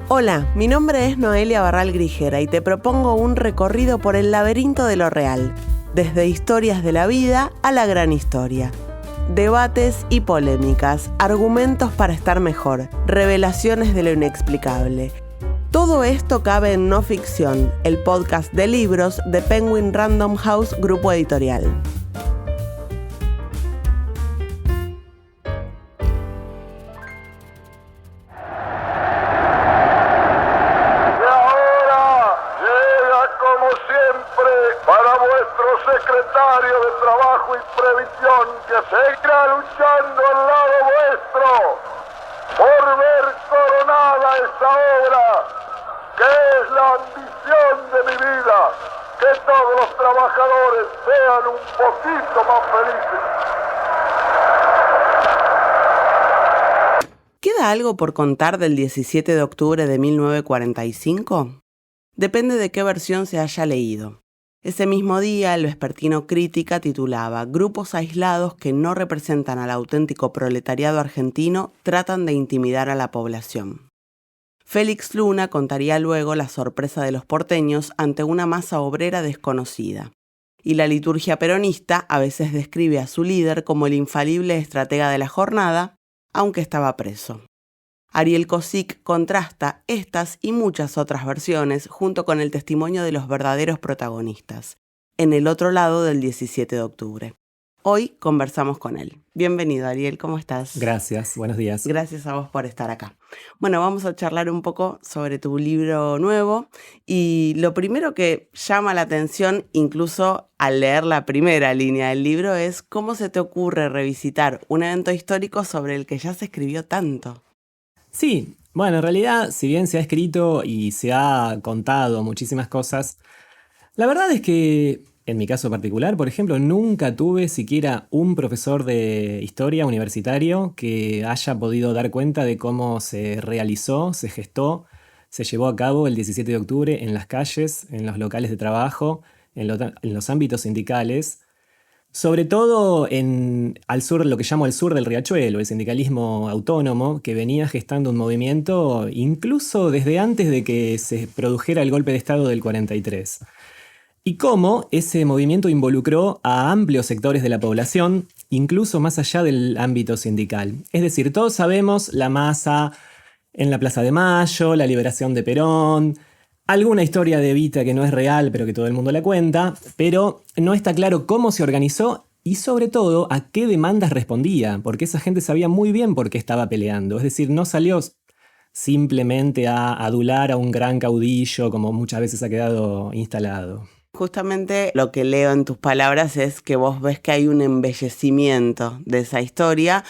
Hola, mi nombre es Noelia Barral Grijera y te propongo un recorrido por el laberinto de lo real, desde historias de la vida a la gran historia. Debates y polémicas, argumentos para estar mejor, revelaciones de lo inexplicable. Todo esto cabe en No Ficción, el podcast de libros de Penguin Random House Grupo Editorial. Secretario de Trabajo y Previsión, que seguirá luchando al lado vuestro por ver coronada esta obra, que es la ambición de mi vida, que todos los trabajadores sean un poquito más felices. ¿Queda algo por contar del 17 de octubre de 1945? Depende de qué versión se haya leído. Ese mismo día, el vespertino Crítica titulaba «Grupos aislados que no representan al auténtico proletariado argentino tratan de intimidar a la población». Félix Luna contaría luego la sorpresa de los porteños ante una masa obrera desconocida. Y la liturgia peronista a veces describe a su líder como el infalible estratega de la jornada, aunque estaba preso. Ariel Cosic contrasta estas y muchas otras versiones junto con el testimonio de los verdaderos protagonistas, en el otro lado del 17 de octubre. Hoy conversamos con él. Bienvenido, Ariel, ¿cómo estás? Gracias, buenos días. Gracias a vos por estar acá. Bueno, vamos a charlar un poco sobre tu libro nuevo y lo primero que llama la atención, incluso al leer la primera línea del libro, es cómo se te ocurre revisitar un evento histórico sobre el que ya se escribió tanto. Sí, bueno, en realidad, si bien se ha escrito y se ha contado muchísimas cosas, la verdad es que, en mi caso particular, por ejemplo, nunca tuve siquiera un profesor de historia universitario que haya podido dar cuenta de cómo se realizó, se gestó, se llevó a cabo el 17 de octubre en las calles, en los locales de trabajo, en los ámbitos sindicales. Sobre todo al sur, lo que llamo el sur del Riachuelo, el sindicalismo autónomo, que venía gestando un movimiento incluso desde antes de que se produjera el golpe de Estado del 43. Y cómo ese movimiento involucró a amplios sectores de la población, incluso más allá del ámbito sindical. Es decir, todos sabemos la masa en la Plaza de Mayo, la liberación de Perón, alguna historia de Evita que no es real, pero que todo el mundo la cuenta, pero no está claro cómo se organizó y sobre todo a qué demandas respondía, porque esa gente sabía muy bien por qué estaba peleando. Es decir, no salió simplemente a adular a un gran caudillo como muchas veces ha quedado instalado. Justamente lo que leo en tus palabras es que vos ves que hay un embellecimiento de esa historia,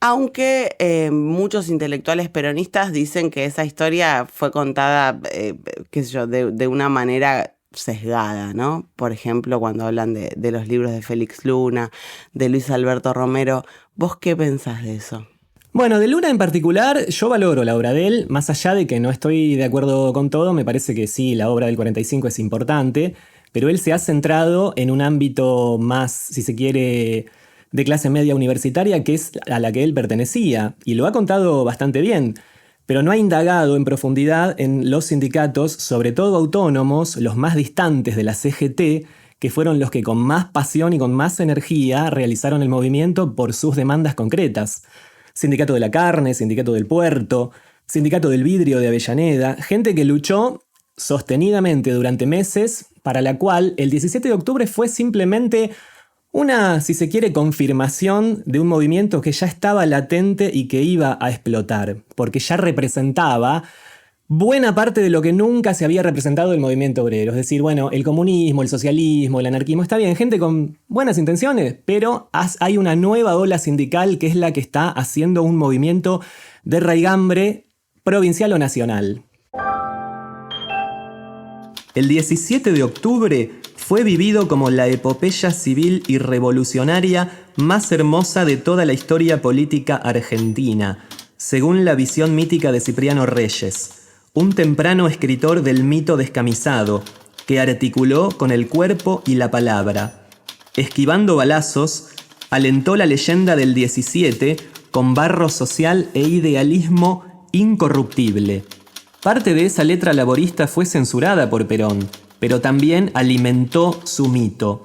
aunque muchos intelectuales peronistas dicen que esa historia fue contada, de una manera sesgada, ¿no? Por ejemplo, cuando hablan de los libros de Félix Luna, de Luis Alberto Romero, ¿vos qué pensás de eso? Bueno, de Luna en particular, yo valoro la obra de él, más allá de que no estoy de acuerdo con todo, me parece que sí, la obra del 45 es importante, pero él se ha centrado en un ámbito más, si se quiere, de clase media universitaria, que es a la que él pertenecía, y lo ha contado bastante bien, pero no ha indagado en profundidad en los sindicatos, sobre todo autónomos, los más distantes de la CGT, que fueron los que con más pasión y con más energía realizaron el movimiento por sus demandas concretas. Sindicato de la Carne, Sindicato del Puerto, Sindicato del Vidrio de Avellaneda, gente que luchó sostenidamente durante meses, para la cual el 17 de octubre fue simplemente una, si se quiere, confirmación de un movimiento que ya estaba latente y que iba a explotar, porque ya representaba buena parte de lo que nunca se había representado el movimiento obrero. Es decir, bueno, el comunismo, el socialismo, el anarquismo, está bien, gente con buenas intenciones, pero hay una nueva ola sindical que es la que está haciendo un movimiento de raigambre provincial o nacional. El 17 de octubre fue vivido como la epopeya civil y revolucionaria más hermosa de toda la historia política argentina, según la visión mítica de Cipriano Reyes, un temprano escritor del mito descamisado, que articuló con el cuerpo y la palabra. Esquivando balazos, alentó la leyenda del 17 con barro social e idealismo incorruptible. Parte de esa letra laborista fue censurada por Perón, pero también alimentó su mito.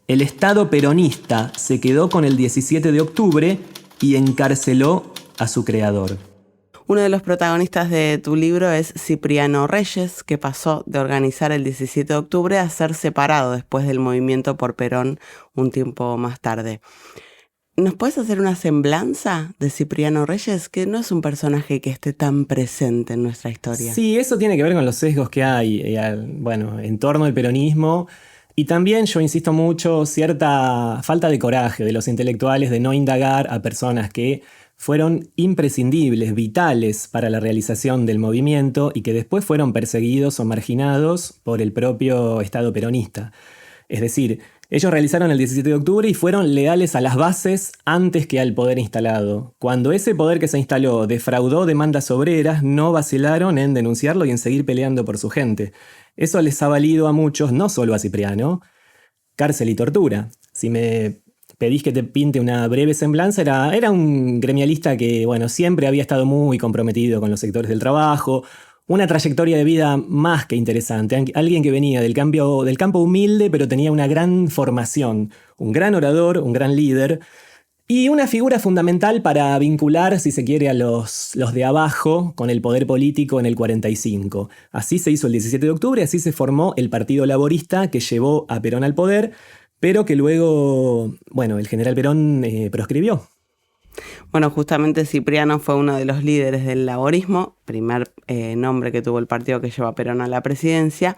El Estado peronista se quedó con el 17 de octubre y encarceló a su creador. Uno de los protagonistas de tu libro es Cipriano Reyes, que pasó de organizar el 17 de octubre a ser separado después del movimiento por Perón un tiempo más tarde. ¿Nos puedes hacer una semblanza de Cipriano Reyes, que no es un personaje que esté tan presente en nuestra historia? Sí, eso tiene que ver con los sesgos que hay, en torno al peronismo. Y también, yo insisto mucho, cierta falta de coraje de los intelectuales de no indagar a personas que fueron imprescindibles, vitales para la realización del movimiento y que después fueron perseguidos o marginados por el propio Estado peronista. Es decir, ellos realizaron el 17 de octubre y fueron leales a las bases antes que al poder instalado. Cuando ese poder que se instaló defraudó demandas obreras, no vacilaron en denunciarlo y en seguir peleando por su gente. Eso les ha valido a muchos, no solo a Cipriano, cárcel y tortura. Si me pedís que te pinte una breve semblanza, era un gremialista que, siempre había estado muy comprometido con los sectores del trabajo, una trayectoria de vida más que interesante, alguien que venía del campo humilde, pero tenía una gran formación, un gran orador, un gran líder, y una figura fundamental para vincular, si se quiere, a los de abajo con el poder político en el 45. Así se hizo el 17 de octubre, así se formó el Partido Laborista que llevó a Perón al poder, pero que luego, el general Perón proscribió. Bueno, justamente Cipriano fue uno de los líderes del laborismo, primer nombre que tuvo el partido que llevó a Perón a la presidencia,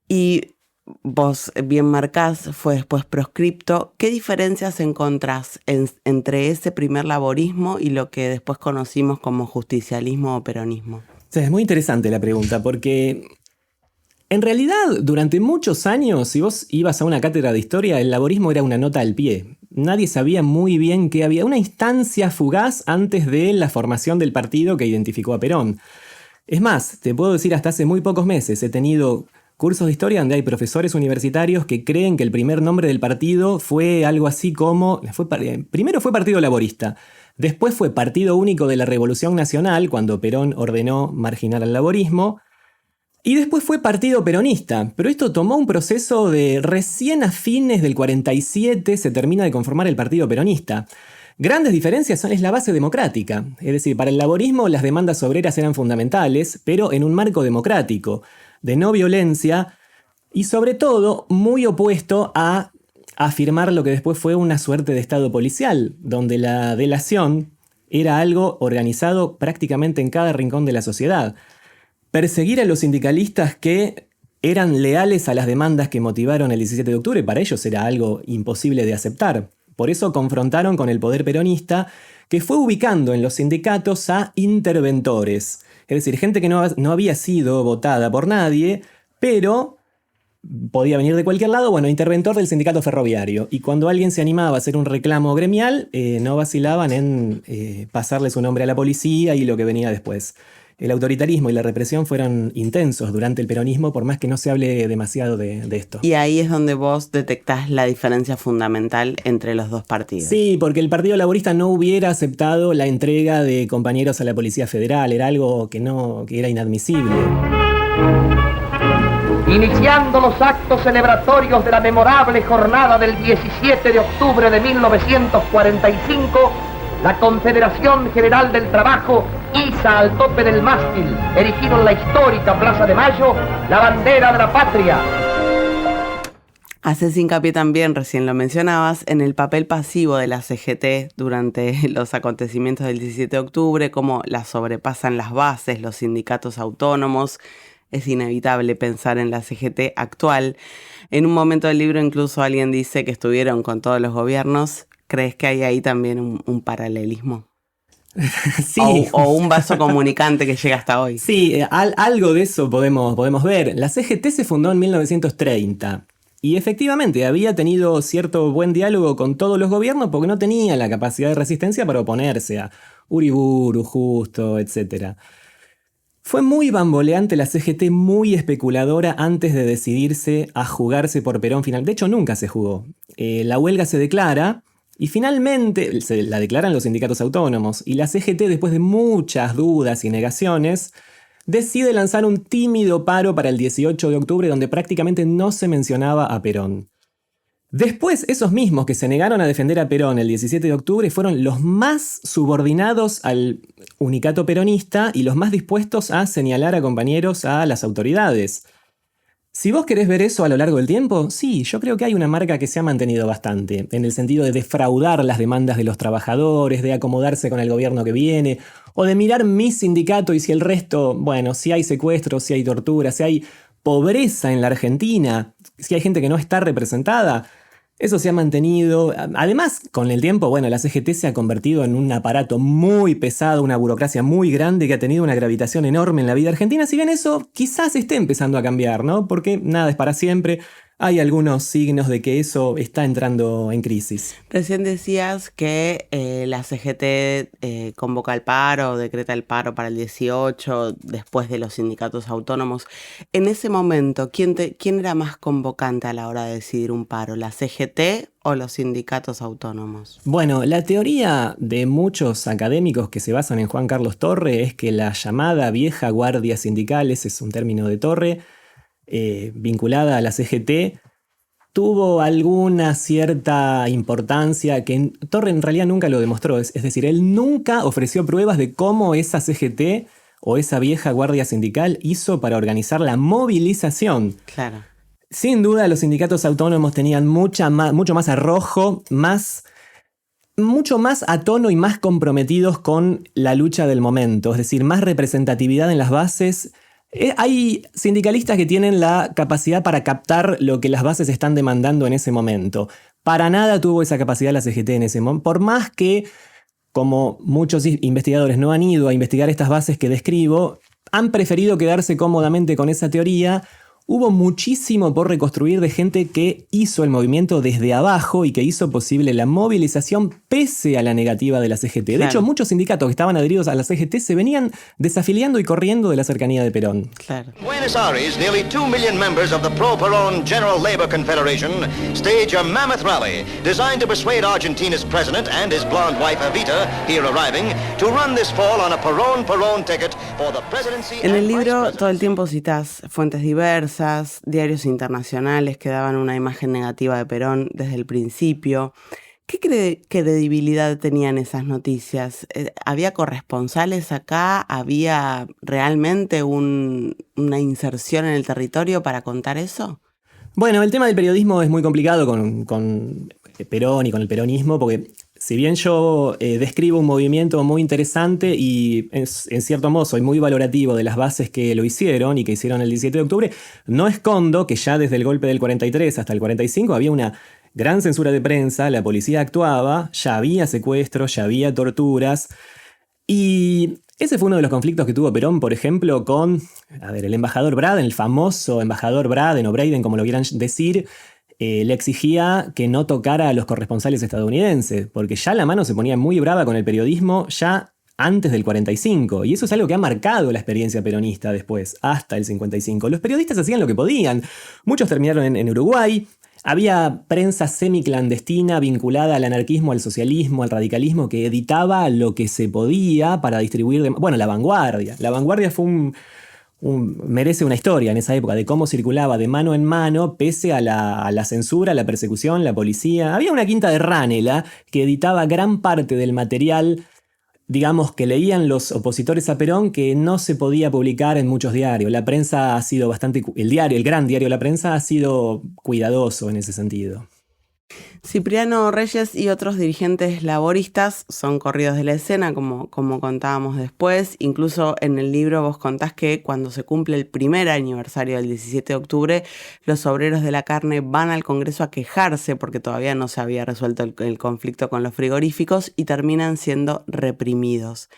y vos bien marcás, fue después proscripto. ¿Qué diferencias encontrás entre ese primer laborismo y lo que después conocimos como justicialismo o peronismo? Sí, es muy interesante la pregunta, porque en realidad, durante muchos años, si vos ibas a una cátedra de historia, el laborismo era una nota al pie. Nadie sabía muy bien qué había. Una instancia fugaz antes de la formación del partido que identificó a Perón. Es más, te puedo decir, hasta hace muy pocos meses he tenido cursos de historia donde hay profesores universitarios que creen que el primer nombre del partido fue algo así como... Primero fue Partido Laborista. Después fue Partido Único de la Revolución Nacional, cuando Perón ordenó marginar al laborismo. Y después fue Partido Peronista, pero esto tomó un proceso de recién a fines del 47 se termina de conformar el Partido Peronista. Grandes diferencias es la base democrática, es decir, para el laborismo las demandas obreras eran fundamentales, pero en un marco democrático, de no violencia y sobre todo muy opuesto a afirmar lo que después fue una suerte de Estado policial, donde la delación era algo organizado prácticamente en cada rincón de la sociedad. Perseguir a los sindicalistas que eran leales a las demandas que motivaron el 17 de octubre, para ellos era algo imposible de aceptar. Por eso confrontaron con el poder peronista, que fue ubicando en los sindicatos a interventores. Es decir, gente que no había sido votada por nadie, pero podía venir de cualquier lado, interventor del sindicato ferroviario. Y cuando alguien se animaba a hacer un reclamo gremial, no vacilaban en pasarle su nombre a la policía y lo que venía después. El autoritarismo y la represión fueron intensos durante el peronismo, por más que no se hable demasiado de esto. Y ahí es donde vos detectás la diferencia fundamental entre los dos partidos. Sí, porque el Partido Laborista no hubiera aceptado la entrega de compañeros a la Policía Federal. Era algo que era inadmisible. Iniciando los actos celebratorios de la memorable jornada del 17 de octubre de 1945, la Confederación General del Trabajo iza al tope del mástil, erigido en la histórica Plaza de Mayo, la bandera de la patria. Haces hincapié también, recién lo mencionabas, en el papel pasivo de la CGT durante los acontecimientos del 17 de octubre, cómo la sobrepasan las bases, los sindicatos autónomos. Es inevitable pensar en la CGT actual. En un momento del libro incluso alguien dice que estuvieron con todos los gobiernos. ¿Crees que hay ahí también un paralelismo? Sí. O un vaso comunicante que llega hasta hoy. Sí, algo de eso podemos ver. La CGT se fundó en 1930 y efectivamente había tenido cierto buen diálogo con todos los gobiernos porque no tenía la capacidad de resistencia para oponerse a Uriburu, Justo, etc. Fue muy bamboleante la CGT, muy especuladora antes de decidirse a jugarse por Perón final. De hecho, nunca se jugó. La huelga se declara. Y finalmente se la declaran los sindicatos autónomos y la CGT, después de muchas dudas y negaciones, decide lanzar un tímido paro para el 18 de octubre donde prácticamente no se mencionaba a Perón. Después, esos mismos que se negaron a defender a Perón el 17 de octubre fueron los más subordinados al unicato peronista y los más dispuestos a señalar a compañeros a las autoridades. Si vos querés ver eso a lo largo del tiempo, sí, yo creo que hay una marca que se ha mantenido bastante, en el sentido de defraudar las demandas de los trabajadores, de acomodarse con el gobierno que viene, o de mirar mi sindicato y si el resto, bueno, si hay secuestros, si hay tortura, si hay pobreza en la Argentina, si hay gente que no está representada. Eso se ha mantenido. Además, con el tiempo, bueno, la CGT se ha convertido en un aparato muy pesado, una burocracia muy grande que ha tenido una gravitación enorme en la vida argentina. Si bien eso quizás esté empezando a cambiar, ¿no? Porque nada es para siempre. Hay algunos signos de que eso está entrando en crisis. Recién decías que la CGT convoca el paro, decreta el paro para el 18, después de los sindicatos autónomos. En ese momento, ¿quién era más convocante a la hora de decidir un paro? ¿La CGT o los sindicatos autónomos? Bueno, la teoría de muchos académicos que se basan en Juan Carlos Torre es que la llamada vieja guardia sindical, ese es un término de Torre, vinculada a la CGT, tuvo alguna cierta importancia que Torre en realidad nunca lo demostró. Es decir, él nunca ofreció pruebas de cómo esa CGT o esa vieja guardia sindical hizo para organizar la movilización. Claro. Sin duda los sindicatos autónomos tenían mucho más arrojo, mucho más a tono y más comprometidos con la lucha del momento. Es decir, más representatividad en las bases. Hay sindicalistas que tienen la capacidad para captar lo que las bases están demandando en ese momento. Para nada tuvo esa capacidad la CGT en ese momento. Por más que, como muchos investigadores no han ido a investigar estas bases que describo, han preferido quedarse cómodamente con esa teoría. Hubo muchísimo por reconstruir de gente que hizo el movimiento desde abajo y que hizo posible la movilización pese a la negativa de la CGT. Claro. De hecho, muchos sindicatos que estaban adheridos a la CGT se venían desafiliando y corriendo de la cercanía de Perón. Claro. Buenos Aires, nearly 2 million members of the pro-Perón General Labor Confederation stage a mammoth rally designed to persuade Argentina's president and his blonde wife Evita, here arriving, to run this fall on a Perón ticket for the presidency. En el and vice libro presidency. todo el tiempo citas fuentes diversas, diarios internacionales que daban una imagen negativa de Perón desde el principio. ¿Qué credibilidad tenían esas noticias? ¿Había corresponsales acá? ¿Había realmente una inserción en el territorio para contar eso? Bueno, el tema del periodismo es muy complicado con Perón y con el peronismo, porque si bien yo describo un movimiento muy interesante y en cierto modo soy muy valorativo de las bases que lo hicieron y que hicieron el 17 de octubre, no escondo que ya desde el golpe del 43 hasta el 45 había una gran censura de prensa, la policía actuaba, ya había secuestros, ya había torturas. Y ese fue uno de los conflictos que tuvo Perón, por ejemplo, con el embajador Braden, el famoso embajador Braden o Braden, como lo quieran decir. Le exigía que no tocara a los corresponsales estadounidenses, porque ya la mano se ponía muy brava con el periodismo ya antes del 45, y eso es algo que ha marcado la experiencia peronista después, hasta el 55. Los periodistas hacían lo que podían, muchos terminaron en Uruguay, había prensa semiclandestina vinculada al anarquismo, al socialismo, al radicalismo, que editaba lo que se podía para distribuir... Bueno, La Vanguardia. La Vanguardia fue merece una historia en esa época de cómo circulaba de mano en mano pese a la censura, la persecución, la policía. Había una quinta de Ranelagh que editaba gran parte del material, digamos, que leían los opositores a Perón, que no se podía publicar en muchos diarios. La prensa ha sido bastante... El gran diario La Prensa ha sido cuidadoso en ese sentido. Cipriano Reyes y otros dirigentes laboristas son corridos de la escena, como contábamos después. Incluso en el libro vos contás que cuando se cumple el primer aniversario del 17 de octubre, los obreros de la carne van al Congreso a quejarse porque todavía no se había resuelto el conflicto con los frigoríficos y terminan siendo reprimidos.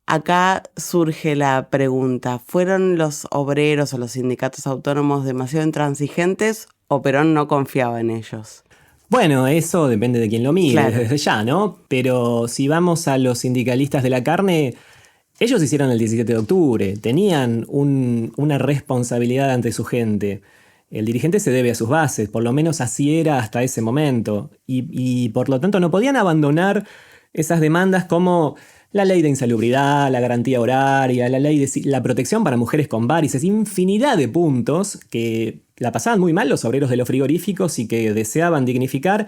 Acá surge la pregunta, ¿fueron los obreros o los sindicatos autónomos demasiado intransigentes o Perón no confiaba en ellos? Bueno, eso depende de quién lo mire, Claro. desde ya, ¿no? Pero si vamos a los sindicalistas de la carne, ellos hicieron el 17 de octubre, tenían una responsabilidad ante su gente. El dirigente se debe a sus bases, por lo menos así era hasta ese momento. Y por lo tanto no podían abandonar esas demandas como La ley de insalubridad, la garantía horaria, la ley de la protección para mujeres con varices, infinidad de puntos que la pasaban muy mal los obreros de los frigoríficos y que deseaban dignificar,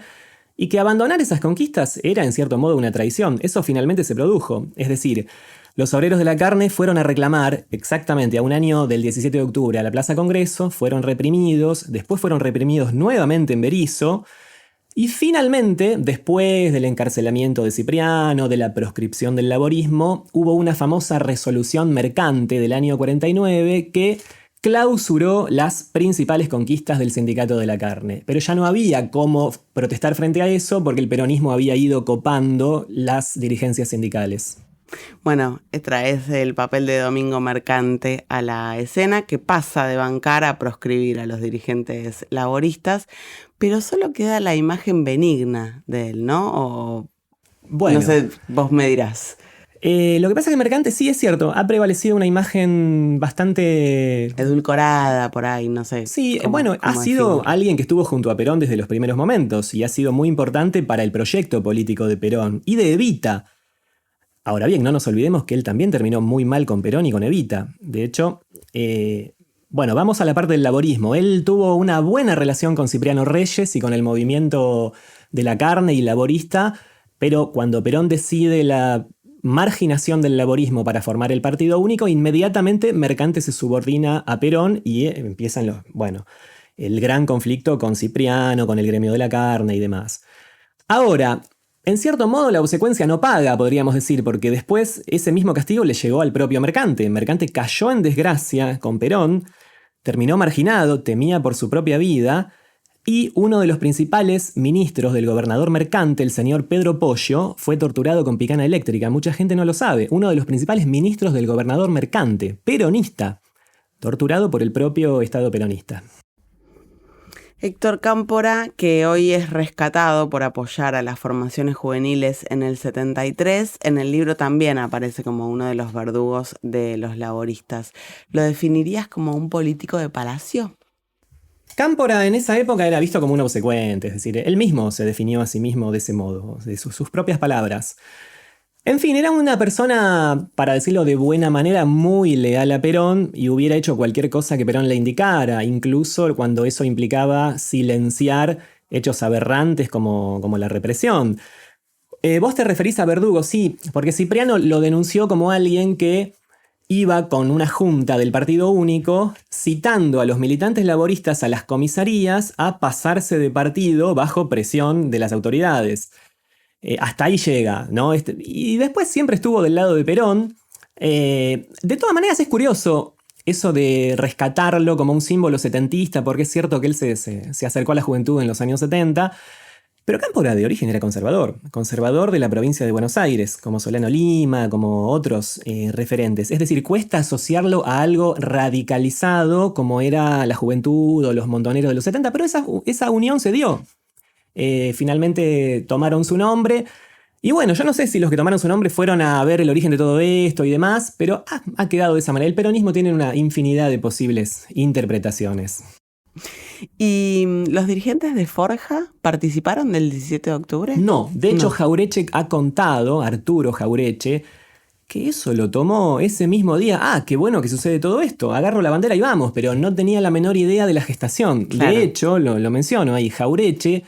y que abandonar esas conquistas era en cierto modo una traición. Eso finalmente se produjo. Es decir, los obreros de la carne fueron a reclamar exactamente a un año del 17 de octubre a la Plaza Congreso, fueron reprimidos, después fueron reprimidos nuevamente en Berisso, y finalmente, después del encarcelamiento de Cipriano, de la proscripción del laborismo, hubo una famosa resolución mercante del año 49 que clausuró las principales conquistas del sindicato de la carne. Pero ya no había cómo protestar frente a eso porque el peronismo había ido copando las dirigencias sindicales. Bueno, traes el papel de Domingo Mercante a la escena, que pasa de bancar a proscribir a los dirigentes laboristas, pero solo queda la imagen benigna de él, ¿no? O, bueno, no sé, vos me dirás. Lo que pasa es que Mercante sí es cierto, ha prevalecido una imagen bastante edulcorada por ahí, no sé. Sí, bueno, ha sido alguien que estuvo junto a Perón desde los primeros momentos y ha sido muy importante para el proyecto político de Perón y de Evita. Ahora bien, no nos olvidemos que él también terminó muy mal con Perón y con Evita. De hecho, bueno, vamos a la parte del laborismo. Él tuvo una buena relación con Cipriano Reyes y con el movimiento de la carne y laborista, pero cuando Perón decide la marginación del laborismo para formar el Partido Único, inmediatamente Mercante se subordina a Perón y empiezan el gran conflicto con Cipriano, con el gremio de la carne y demás. Ahora, en cierto modo la obsecuencia no paga, podríamos decir, porque después ese mismo castigo le llegó al propio Mercante. Mercante cayó en desgracia con Perón, terminó marginado, temía por su propia vida, y uno de los principales ministros del gobernador Mercante, el señor Pedro Pollo, fue torturado con picana eléctrica. Mucha gente no lo sabe. Uno de los principales ministros del gobernador Mercante, peronista, torturado por el propio Estado peronista. Héctor Cámpora, que hoy es rescatado por apoyar a las formaciones juveniles en el 73, en el libro también aparece como uno de los verdugos de los laboristas. ¿Lo definirías como un político de palacio? Cámpora en esa época era visto como un obsecuente, es decir, él mismo se definió a sí mismo de ese modo, de sus propias palabras. En fin, era una persona, para decirlo de buena manera, muy leal a Perón y hubiera hecho cualquier cosa que Perón le indicara, incluso cuando eso implicaba silenciar hechos aberrantes como la represión. Vos te referís a verdugo, sí, porque Cipriano lo denunció como alguien que iba con una junta del Partido Único citando a los militantes laboristas a las comisarías a pasarse de partido bajo presión de las autoridades. Hasta ahí llega, ¿no? Y después siempre estuvo del lado de Perón. De todas maneras es curioso eso de rescatarlo como un símbolo setentista, porque es cierto que él se acercó a la juventud en los años 70, pero Cámpora de origen era conservador de la provincia de Buenos Aires, como Solano Lima, como otros referentes. Es decir, cuesta asociarlo a algo radicalizado como era la juventud o los montoneros de los 70, pero esa unión se dio. Finalmente tomaron su nombre. Y bueno, yo no sé si los que tomaron su nombre fueron a ver el origen de todo esto y demás, pero ha quedado de esa manera. El peronismo tiene una infinidad de posibles interpretaciones. ¿Y los dirigentes de Forja participaron del 17 de octubre? No, de hecho Jauretche ha contado, Arturo Jauretche, que eso lo tomó ese mismo día. Qué bueno que sucede todo esto, agarro la bandera y vamos, pero no tenía la menor idea de la gestación. Claro. De hecho, lo menciono ahí, Jauretche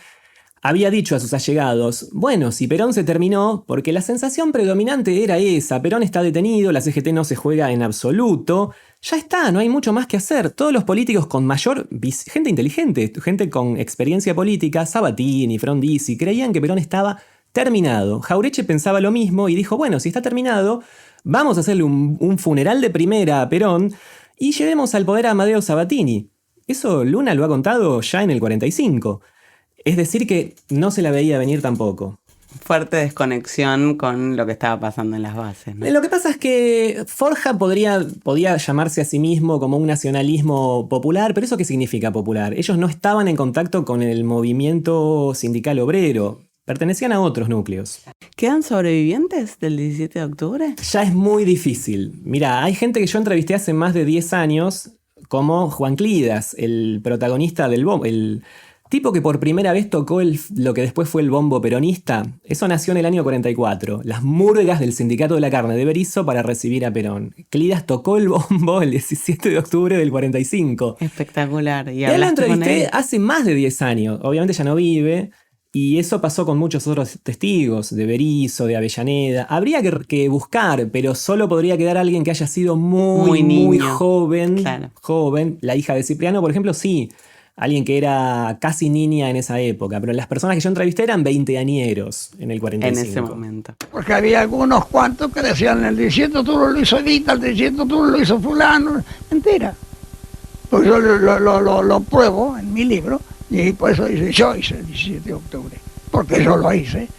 había dicho a sus allegados, bueno, si Perón se terminó, porque la sensación predominante era esa, Perón está detenido, la CGT no se juega en absoluto, ya está, no hay mucho más que hacer. Todos los políticos con gente inteligente, gente con experiencia política, Sabatini, Frondizi, creían que Perón estaba terminado. Jauretche pensaba lo mismo y dijo, bueno, si está terminado, vamos a hacerle un funeral de primera a Perón y llevemos al poder a Amadeo Sabatini. Eso Luna lo ha contado ya en el 45. Es decir que no se la veía venir tampoco. Fuerte desconexión con lo que estaba pasando en las bases, ¿no? Lo que pasa es que Forja podía llamarse a sí mismo como un nacionalismo popular, pero ¿eso qué significa popular? Ellos no estaban en contacto con el movimiento sindical obrero, pertenecían a otros núcleos. ¿Quedan sobrevivientes del 17 de octubre? Ya es muy difícil. Mira, hay gente que yo entrevisté hace más de 10 años, como Juan Clidas, el protagonista del tipo que por primera vez tocó lo que después fue el bombo peronista. Eso nació en el año 44. Las murgas del Sindicato de la Carne de Berisso para recibir a Perón. Clidas tocó el bombo el 17 de octubre del 45. Espectacular. Y la entrevisté hace más de 10 años. Obviamente ya no vive. Y eso pasó con muchos otros testigos, de Berisso, de Avellaneda. Habría que buscar, pero solo podría quedar alguien que haya sido muy joven. Claro. Joven. La hija de Cipriano, por ejemplo, sí. Alguien que era casi niña en esa época. Pero las personas que yo entrevisté eran veinteañeros en el 45. En ese momento. Porque había algunos cuantos que decían, el 17 de octubre lo hizo Evita, el 17 de octubre lo hizo fulano. Mentira. Pues yo lo pruebo en mi libro. Y por eso dice, yo hice el 17 de octubre, porque yo lo hice,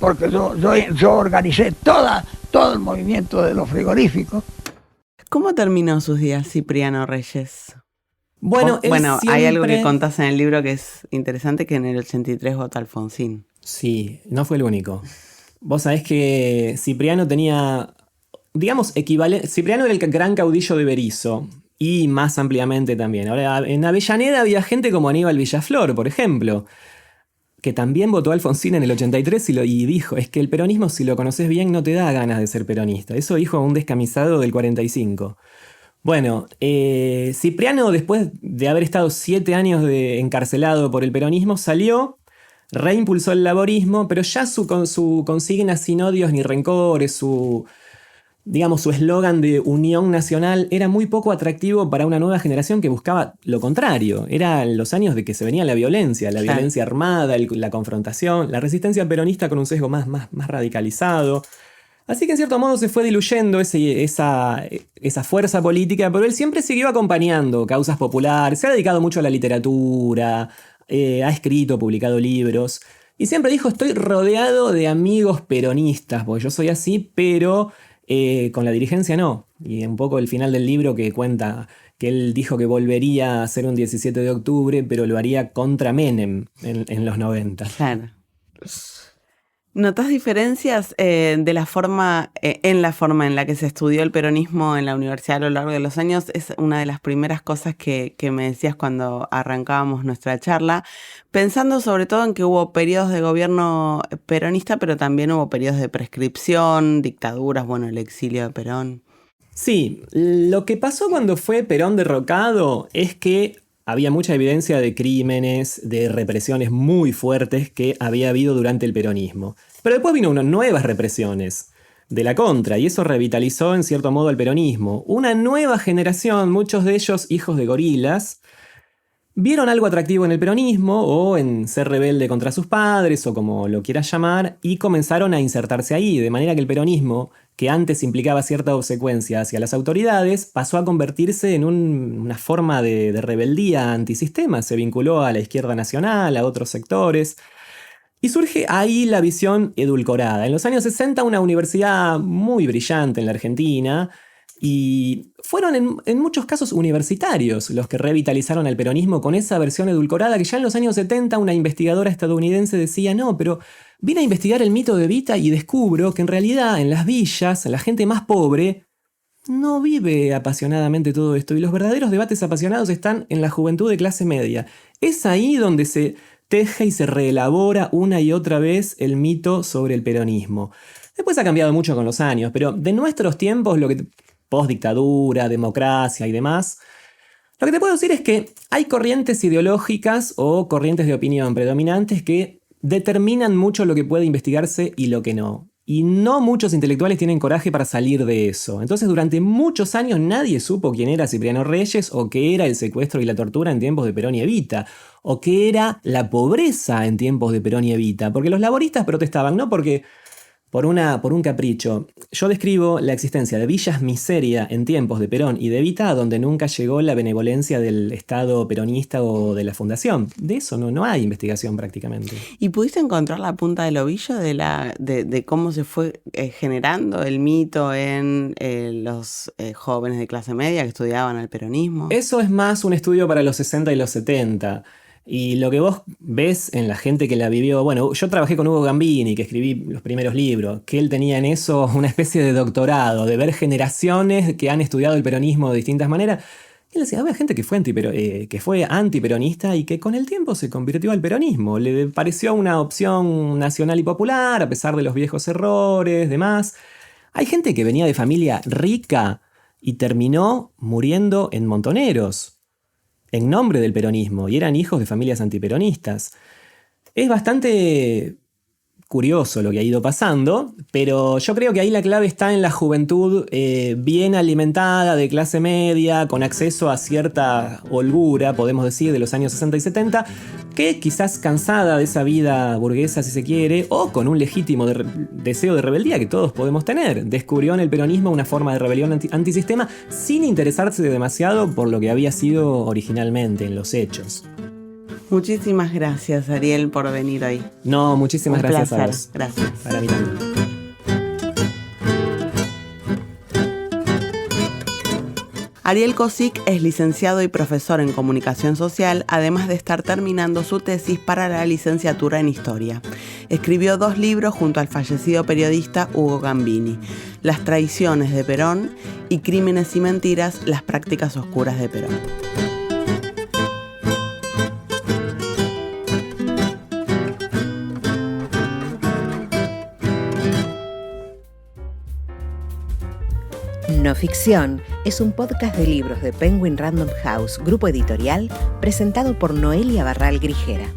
porque yo organicé todo el movimiento de los frigoríficos. ¿Cómo terminó sus días Cipriano Reyes? Bueno, hay algo que contás en el libro que es interesante, que en el 83 vota Alfonsín. Sí, no fue el único. Vos sabés que Cipriano tenía, digamos, Cipriano era el gran caudillo de Berisso. Y más ampliamente también. Ahora, en Avellaneda había gente como Aníbal Villaflor, por ejemplo, que también votó a Alfonsín en el 83 y dijo, es que el peronismo, si lo conoces bien, no te da ganas de ser peronista. Eso dijo un descamisado del 45. Bueno, Cipriano, después de haber estado 7 años encarcelado por el peronismo, salió, reimpulsó el laborismo, pero ya su consigna sin odios ni rencores, su eslogan de unión nacional era muy poco atractivo para una nueva generación que buscaba lo contrario. Eran los años de que se venía la violencia armada, la confrontación, la resistencia peronista con un sesgo más radicalizado. Así que en cierto modo se fue diluyendo esa fuerza política, pero él siempre siguió acompañando causas populares, se ha dedicado mucho a la literatura, ha escrito, publicado libros, y siempre dijo, estoy rodeado de amigos peronistas, porque yo soy así, pero con la dirigencia no. Y un poco el final del libro que cuenta que él dijo que volvería a hacer un 17 de octubre, pero lo haría contra Menem en los 90. Claro. ¿Notás diferencias en la forma en la que se estudió el peronismo en la universidad a lo largo de los años? Es una de las primeras cosas que me decías cuando arrancábamos nuestra charla, pensando sobre todo en que hubo periodos de gobierno peronista, pero también hubo periodos de prescripción, dictaduras, el exilio de Perón. Sí, lo que pasó cuando fue Perón derrocado es que había mucha evidencia de crímenes, de represiones muy fuertes que había habido durante el peronismo. Pero después vino unas nuevas represiones de la contra, y eso revitalizó en cierto modo al peronismo. Una nueva generación, muchos de ellos hijos de gorilas, vieron algo atractivo en el peronismo o en ser rebelde contra sus padres o como lo quieras llamar, y comenzaron a insertarse ahí, de manera que el peronismo, que antes implicaba cierta obsecuencia hacia las autoridades, pasó a convertirse en una forma de rebeldía antisistema. Se vinculó a la izquierda nacional, a otros sectores. Y surge ahí la visión edulcorada. En los años 60, una universidad muy brillante en la Argentina, y fueron en muchos casos universitarios los que revitalizaron al peronismo con esa versión edulcorada que ya en los años 70 una investigadora estadounidense decía, no, pero vine a investigar el mito de Evita y descubro que en realidad en las villas, la gente más pobre no vive apasionadamente todo esto, y los verdaderos debates apasionados están en la juventud de clase media. Es ahí donde se teje y se reelabora una y otra vez el mito sobre el peronismo. Después ha cambiado mucho con los años, pero de nuestros tiempos, postdictadura, democracia y demás, lo que te puedo decir es que hay corrientes ideológicas o corrientes de opinión predominantes que determinan mucho lo que puede investigarse y lo que no. Y no muchos intelectuales tienen coraje para salir de eso. Entonces, durante muchos años nadie supo quién era Cipriano Reyes, o qué era el secuestro y la tortura en tiempos de Perón y Evita, o qué era la pobreza en tiempos de Perón y Evita, porque los laboristas protestaban, no porque por un capricho. Yo describo la existencia de villas miseria en tiempos de Perón y de Evita, donde nunca llegó la benevolencia del Estado peronista o de la Fundación. De eso no hay investigación prácticamente. ¿Y pudiste encontrar la punta del ovillo de cómo se fue generando el mito en los jóvenes de clase media que estudiaban el peronismo? Eso es más un estudio para los 60 y los 70. Y lo que vos ves en la gente que la vivió... Bueno, yo trabajé con Hugo Gambini, que escribí los primeros libros, que él tenía en eso una especie de doctorado, de ver generaciones que han estudiado el peronismo de distintas maneras. Él decía, había gente que fue antiperonista y que con el tiempo se convirtió al peronismo. Le pareció una opción nacional y popular, a pesar de los viejos errores, demás. Hay gente que venía de familia rica y terminó muriendo en Montoneros, en nombre del peronismo, y eran hijos de familias antiperonistas. Es bastante curioso lo que ha ido pasando, pero yo creo que ahí la clave está en la juventud bien alimentada, de clase media, con acceso a cierta holgura, podemos decir, de los años 60 y 70, que quizás cansada de esa vida burguesa, si se quiere, o con un legítimo deseo de rebeldía que todos podemos tener, descubrió en el peronismo una forma de rebelión antisistema sin interesarse demasiado por lo que había sido originalmente en los hechos. Muchísimas gracias, Ariel, por venir hoy. No, muchísimas gracias a vos. Gracias. Para mí también. Ariel Kosic es licenciado y profesor en comunicación social, además de estar terminando su tesis para la licenciatura en historia. Escribió 2 libros junto al fallecido periodista Hugo Gambini: Las traiciones de Perón y Crímenes y mentiras, las prácticas oscuras de Perón. No Ficción es un podcast de libros de Penguin Random House, grupo editorial, presentado por Noelia Barral Grijera.